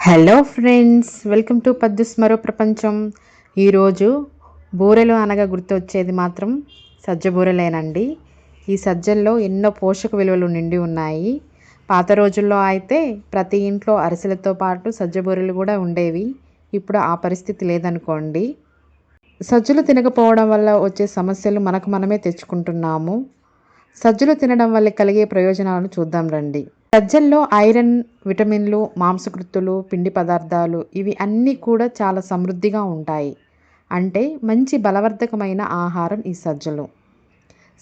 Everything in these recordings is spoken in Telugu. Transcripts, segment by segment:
హలో ఫ్రెండ్స్, వెల్కమ్ టు పద్దుస్ మరో ప్రపంచం. ఈరోజు బూరెలు అనగా గుర్తొచ్చేది మాత్రం సజ్జ బూరెలేనండి. ఈ సజ్జల్లో ఎన్నో పోషక విలువలు నిండి ఉన్నాయి. పాత రోజుల్లో అయితే ప్రతి ఇంట్లో అరిసెలతో పాటు సజ్జ బూరెలు కూడా ఉండేవి. ఇప్పుడు ఆ పరిస్థితి లేదనుకోండి. సజ్జలు తినకపోవడం వల్ల వచ్చే సమస్యలు మనకు మనమే తెచ్చుకుంటున్నాము. సజ్జలు తినడం వల్ల కలిగే ప్రయోజనాలను చూద్దాం రండి. సజ్జల్లో ఐరన్, విటమిన్లు, మాంసకృత్తులు, పిండి పదార్థాలు ఇవి అన్నీ కూడా చాలా సమృద్ధిగా ఉంటాయి. అంటే మంచి బలవర్ధకమైన ఆహారం ఈ సజ్జలు.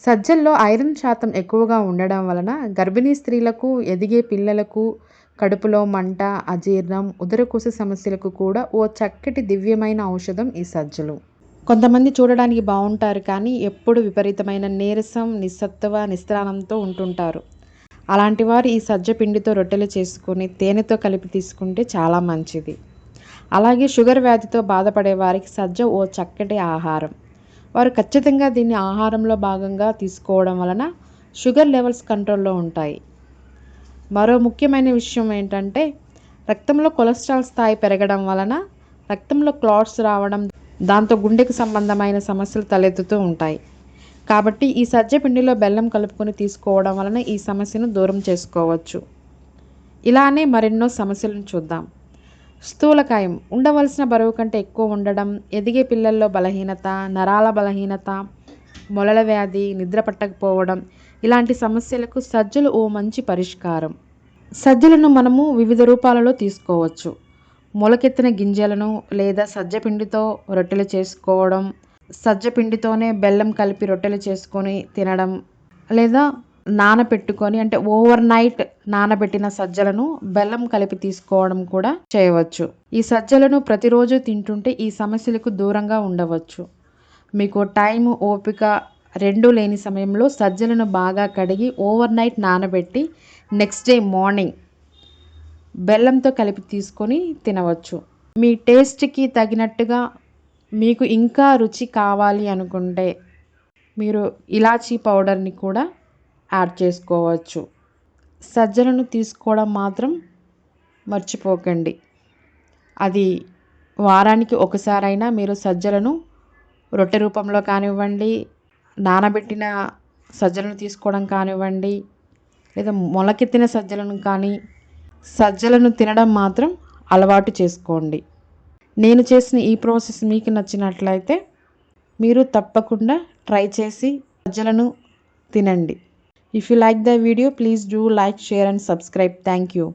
సజ్జల్లో ఐరన్ శాతం ఎక్కువగా ఉండడం వలన గర్భిణీ స్త్రీలకు, ఎదిగే పిల్లలకు, కడుపులో మంట, అజీర్ణం, ఉదరకోశ సమస్యలకు కూడా ఓ చక్కటి దివ్యమైన ఔషధం ఈ సజ్జలు. కొంతమంది చూడడానికి బాగుంటారు కానీ ఎప్పుడు విపరీతమైన నీరసం, నిస్సత్తువ, నిస్త్రాణంతో ఉంటుంటారు. అలాంటి వారు ఈ సజ్జ పిండితో రొట్టెలు చేసుకొని తేనెతో కలిపి తీసుకుంటే చాలా మంచిది. అలాగే షుగర్ వ్యాధితో బాధపడే వారికి సజ్జ ఓ చక్కటి ఆహారం. వారు ఖచ్చితంగా దీన్ని ఆహారంలో భాగంగా తీసుకోవడం వలన షుగర్ లెవెల్స్ కంట్రోల్లో ఉంటాయి. మరో ముఖ్యమైన విషయం ఏంటంటే రక్తంలో కొలెస్ట్రాల్ స్థాయి పెరగడం వలన రక్తంలో క్లాట్స్ రావడం, దాంతో గుండెకు సంబంధమైన సమస్యలు తలెత్తుతూ ఉంటాయి. కాబట్టి ఈ సజ్జ పిండిలో బెల్లం కలుపుకొని తీసుకోవడం వలన ఈ సమస్యను దూరం చేసుకోవచ్చు. ఇలానే మరెన్నో సమస్యలను చూద్దాం. స్థూలకాయం, ఉండవలసిన బరువు కంటే ఎక్కువ ఉండడం, ఎదిగే పిల్లల్లో బలహీనత, నరాల బలహీనత, మొలల వ్యాధి, నిద్ర పట్టకపోవడం ఇలాంటి సమస్యలకు సజ్జలు ఓ మంచి పరిష్కారం. సజ్జలను మనము వివిధ రూపాలలో తీసుకోవచ్చు. మొలకెత్తిన గింజలను లేదా సజ్జ పిండితో రొట్టెలు చేసుకోవడం, సజ్జ పిండితోనే బెల్లం కలిపి రొట్టెలు చేసుకొని తినడం, లేదా నానబెట్టుకొని అంటే ఓవర్ నైట్ నానబెట్టిన సజ్జలను బెల్లం కలిపి తీసుకోవడం కూడా చేయవచ్చు. ఈ సజ్జలను ప్రతిరోజు తింటుంటే ఈ సమస్యలకు దూరంగా ఉండవచ్చు. మీకు టైం, ఓపిక రెండూ లేని సమయంలో సజ్జలను బాగా కడిగి ఓవర్ నైట్ నానబెట్టి నెక్స్ట్ డే మార్నింగ్ బెల్లంతో కలిపి తీసుకొని తినవచ్చు. మీ టేస్ట్కి తగినట్టుగా మీకు ఇంకా రుచి కావాలి అనుకుంటే మీరు ఇలాచీ పౌడర్ని కూడా యాడ్ చేసుకోవచ్చు. సజ్జలను తీసుకోవడం మాత్రం మర్చిపోకండి. అది వారానికి ఒకసారైనా మీరు సజ్జలను రొట్టె రూపంలో కానివ్వండి, నానబెట్టిన సజ్జలను తీసుకోవడం కానివ్వండి, లేదా మొలకెత్తిన సజ్జలను కానీ సజ్జలను తినడం మాత్రం అలవాటు చేసుకోండి. నేను చేసిన ఈ ప్రాసెస్ మీకు నచ్చినట్లయితే మీరు తప్పకుండా ట్రై చేసి సజ్జలను తినండి. If you like the video please do like, share and subscribe. Thank you.